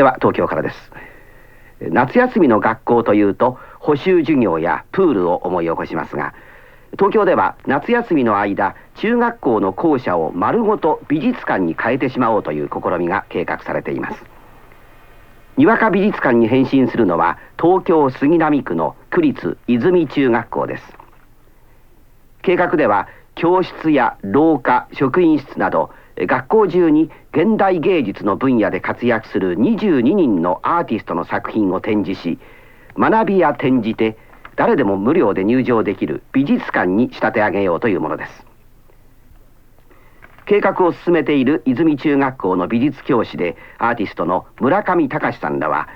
では東京からです。夏休みの学校というと補習授業やプールを思い起こしますが、東京では夏休みの間、中学校の校舎を丸ごと美術館に変えてしまおうという試みが計画されています。にわか美術館に変身するのは東京杉並区の区立泉中学校です。計画では教室や廊下、職員室など学校中に現代芸術の分野で活躍する22人のアーティストの作品を展示し、学びや展じて誰でも無料で入場できる美術館に仕立て上げようというものです。計画を進めている泉中学校の美術教師でアーティストの村上隆さんらは、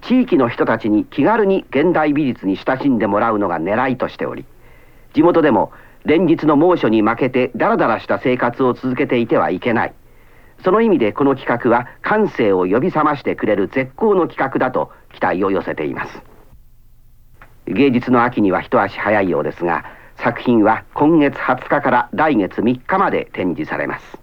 地域の人たちに気軽に現代美術に親しんでもらうのが狙いとしており、地元でも連日の猛暑に負けてダラダラした生活を続けていてはいけない。その意味でこの企画は感性を呼び覚ましてくれる絶好の企画だと期待を寄せています。芸術の秋には一足早いようですが、作品は今月20日から来月3日まで展示されます。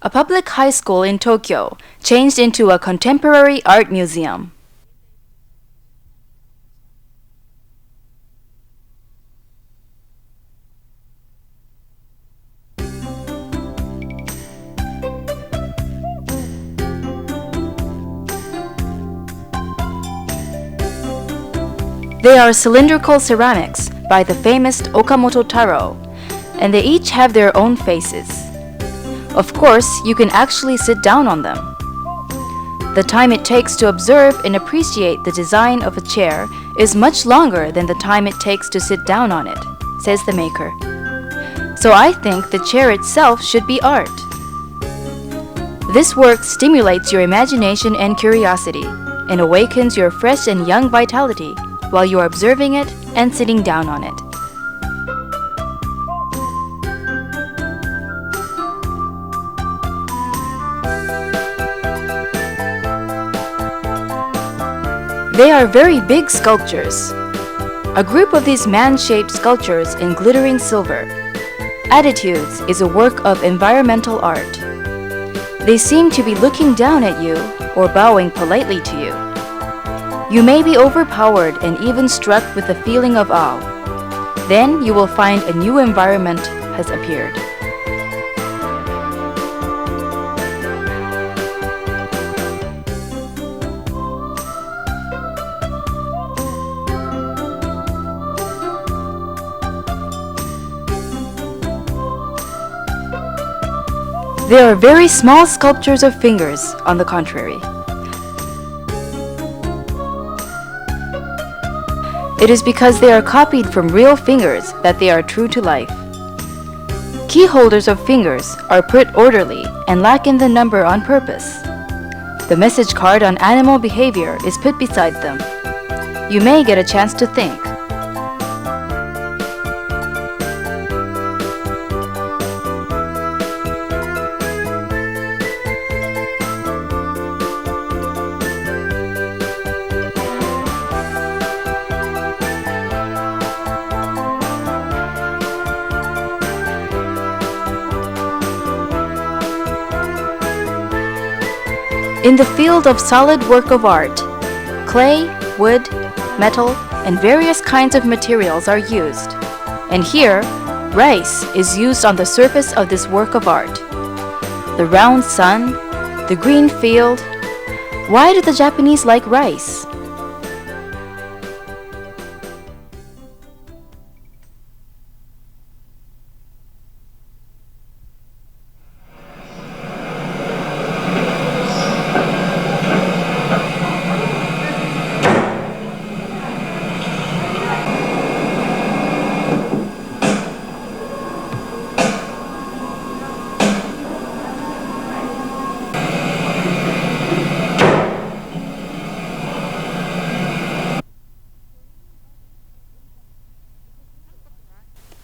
A public high school in Tokyo changed into a contemporary art museum. They are cylindrical ceramics by the famous Okamoto Taro, and they each have their own faces. Of course, you can actually sit down on them. The time it takes to observe and appreciate the design of a chair is much longer than the time it takes to sit down on it, says the maker. So I think the chair itself should be art. This work stimulates your imagination and curiosity and awakens your fresh and young vitality while you are observing it and sitting down on it. They are very big sculptures. A group of these man-shaped sculptures in glittering silver. Attitudes is a work of environmental art. They seem to be looking down at you or bowing politely to you. You may be overpowered and even struck with a feeling of awe. Then you will find a new environment has appeared. They are very small sculptures of fingers, on the contrary. It is because they are copied from real fingers that they are true to life. Key holders of fingers are put orderly and lack in the number on purpose. The message card on animal behavior is put beside them. You may get a chance to think. In the field of solid work of art, clay, wood, metal, and various kinds of materials are used. And here, rice is used on the surface of this work of art. The round sun, the green field. Why do the Japanese like rice?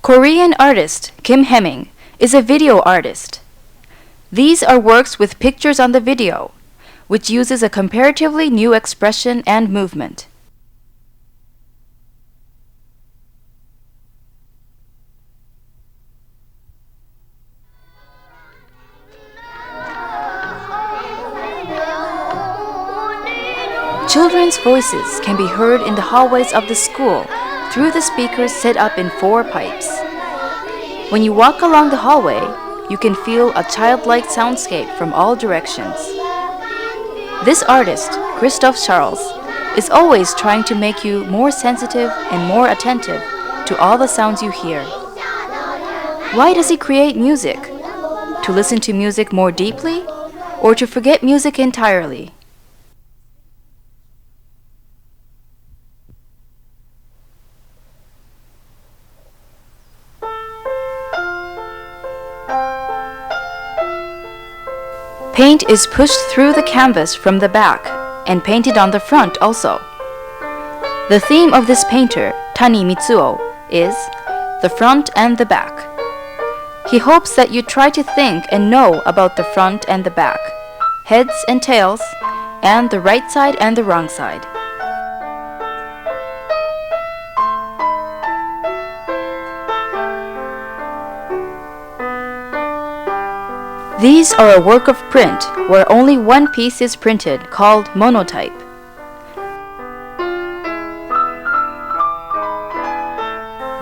Korean artist Kim Hemming is a video artist. These are works with pictures on the video, which uses a comparatively new expression and movement. Children's voices can be heard in the hallways of the school through the speakers set up in 4 pipes. When you walk along the hallway, you can feel a childlike soundscape from all directions. This artist, Christophe Charles, is always trying to make you more sensitive and more attentive to all the sounds you hear. Why does he create music? To listen to music more deeply, or to forget music entirely? Paint is pushed through the canvas from the back and painted on the front also. The theme of this painter, Tani Mitsuo, is the front and the back. He hopes that you try to think and know about the front and the back, heads and tails, and the right side and the wrong side. These are a work of print where only one piece is printed, called monotype.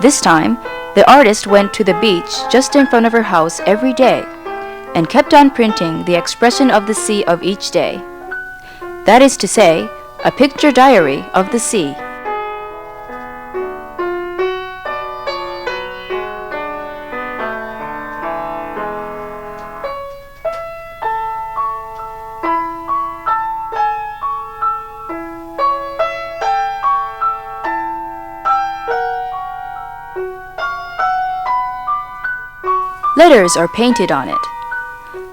This time, the artist went to the beach just in front of her house every day and kept on printing the expression of the sea of each day. That is to say, a picture diary of the sea. Letters are painted on it,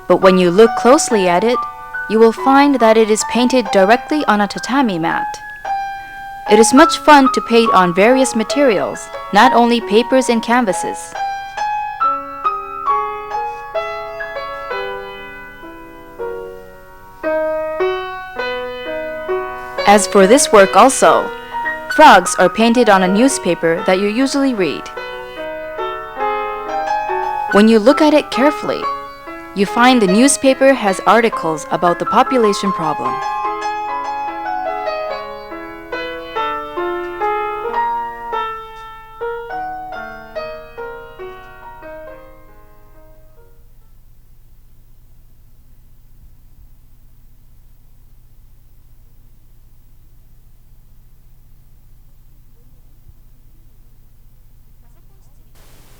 but when you look closely at it, you will find that it is painted directly on a tatami mat. It is much fun to paint on various materials, not only papers and canvases. As for this work also, frogs are painted on a newspaper that you usually read. When you look at it carefully, you find the newspaper has articles about the population problem.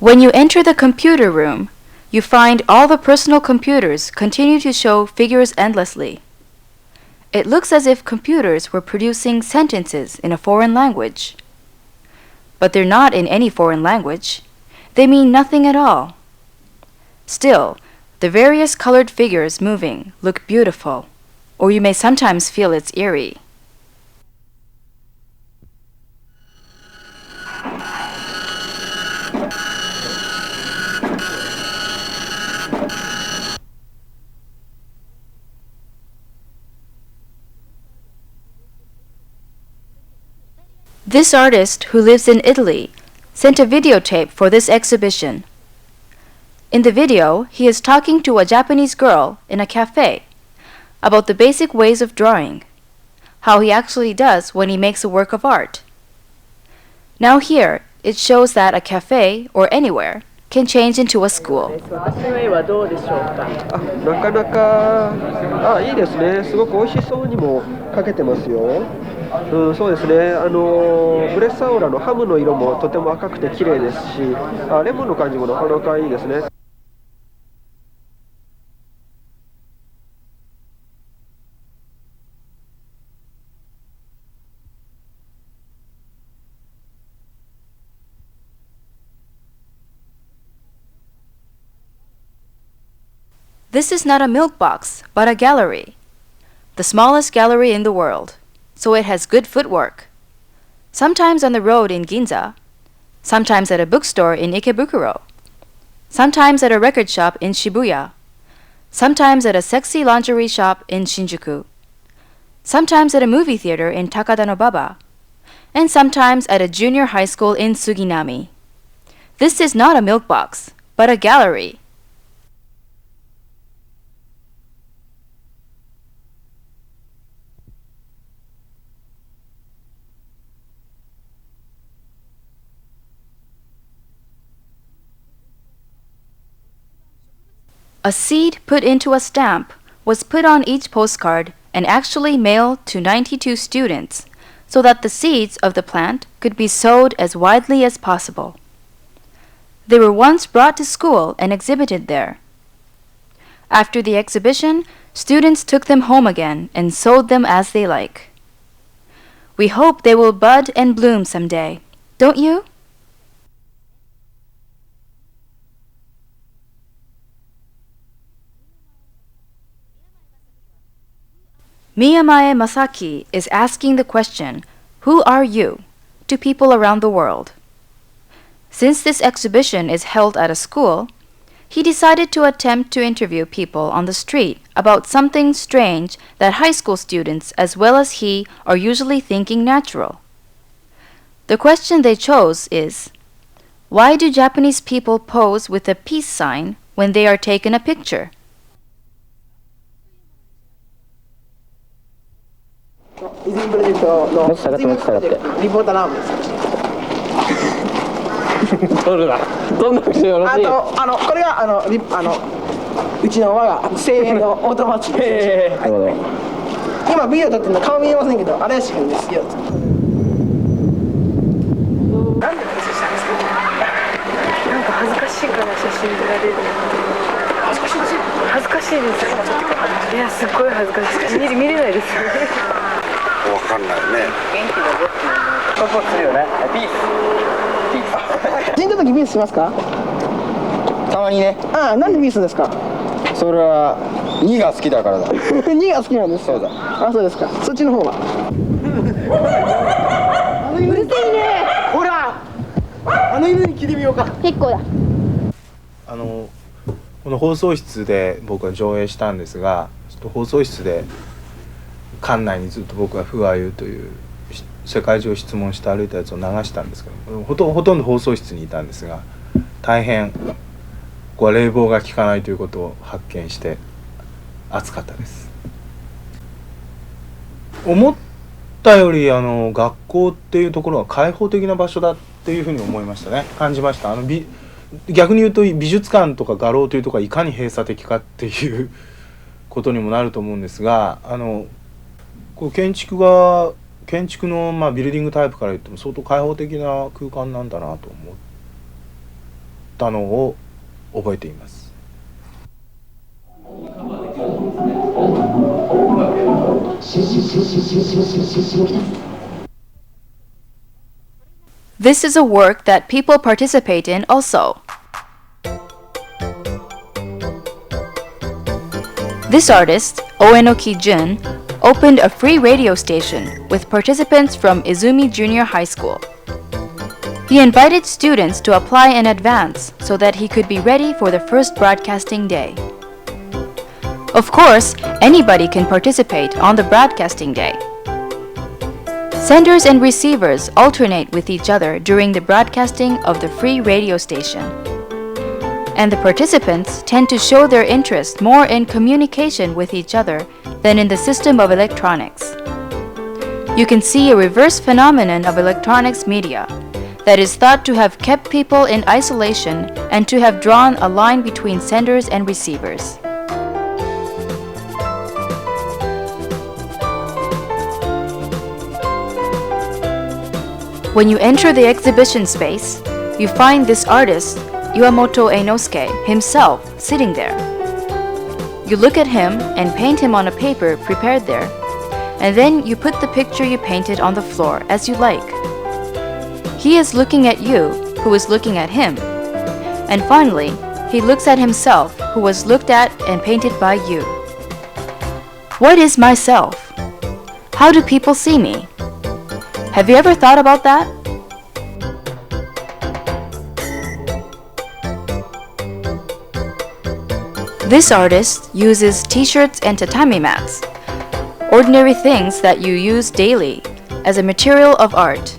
When you enter the computer room, you find all the personal computers continue to show figures endlessly. It looks as if computers were producing sentences in a foreign language. But they're not in any foreign language. They mean nothing at all. Still, the various colored figures moving look beautiful, or you may sometimes feel it's eerie. This artist, who lives in Italy, sent a videotape for this exhibition. In the video, he is talking to a Japanese girl in a cafe about the basic ways of drawing, how he actually does when he makes a work of art. Now here, it shows that a cafe, or anywhere, can change into a school. なかなかいいですね。すごく美味しそうにも描けてますよ。そうですね。ブレッサオラのハムの色もとても赤くて綺麗ですし、レモンの感じもなかなかいいですね。This is not a milk box, but a gallery. The smallest gallery in the world, so it has good footwork. Sometimes on the road in Ginza, sometimes at a bookstore in Ikebukuro, sometimes at a record shop in Shibuya, sometimes at a sexy lingerie shop in Shinjuku, sometimes at a movie theater in Takadanobaba, and sometimes at a junior high school in Suginami. This is not a milk box, but a gallery. A seed put into a stamp was put on each postcard and actually mailed to 92 students so that the seeds of the plant could be sowed as widely as possible. They were once brought to school and exhibited there. After the exhibition, students took them home again and sowed them as they like. We hope they will bud and bloom someday, don't you?宮前Masaki is asking the question, "Who are you?" to people around the world. Since this exhibition is held at a school, he decided to attempt to interview people on the street about something strange that high school students as well as he are usually thinking natural. The question they chose is, why do Japanese people pose with a peace sign when they are taken a picture? IZUMIプロジェクトのリポーターなんです。撮るな。どんな口よろしい。これがうちの我が精鋭のオートマチです。今ビデオ撮ってるの顔見えませんけど、荒吉君ですよ。なんで写したんですか。なんか恥ずかしいから写真撮られる。恥ずかしいです。恥ずかしいです。いや、すっごい恥ずかしい。見れないです。わかんないね。元気だぞっていうポポするよね。ピース。写真撮るときピースしますか。たまにね。ああ、なんでピースですか。それは2が好きだからだ。2が好きなんです。そうだ。あ、そうですか。そっちの方は。うるせえね。ほら。犬に聞いてみようか。結構だ。この放送室で僕は上映したんですが、ちょっと放送室で館内にずっと僕は「Who are you?」という世界中を質問して歩いたやつを流したんですけど、ほとんど放送室にいたんですが、大変こう冷房が効かないということを発見して暑かったです。思ったより学校っていうところは開放的な場所だっていうふうに思いましたね。感じました。逆に言うと美術館とか画廊というところがいかに閉鎖的かっていうことにもなると思うんですが、こう建築のビルディングタイプから言っても相当開放的な空間なんだなと思ったのを覚えています。This is a work that people participate in also. This artist, Oenoki Jun, opened a free radio station with participants from Izumi Junior High School. He invited students to apply in advance so that he could be ready for the first broadcasting day. Of course, anybody can participate on the broadcasting day. Senders and receivers alternate with each other during the broadcasting of the free radio station. And the participants tend to show their interest more in communication with each other than in the system of electronics. You can see a reverse phenomenon of electronics media that is thought to have kept people in isolation and to have drawn a line between senders and receivers. When you enter the exhibition space, you find this artist,岩本英之助, himself sitting there. You look at him and paint him on a paper prepared there, and then you put the picture you painted on the floor as you like. He is looking at you, who is looking at him. And finally, he looks at himself, who was looked at and painted by you. What is myself? How do people see me? Have you ever thought about that? This artist uses t-shirts and tatami mats, ordinary things that you use daily, as a material of art.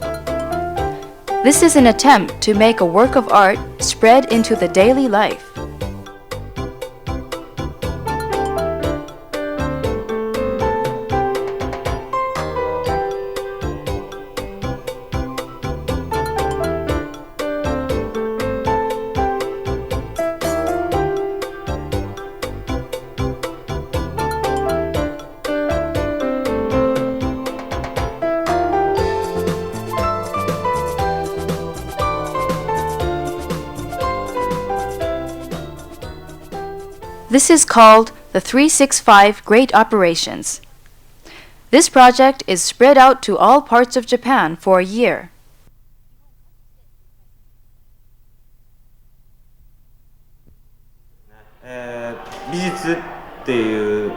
This is an attempt to make a work of art spread into the daily life. This is called the 365 Great Operations. This project is spread out to all parts of Japan for a year. 美術っていう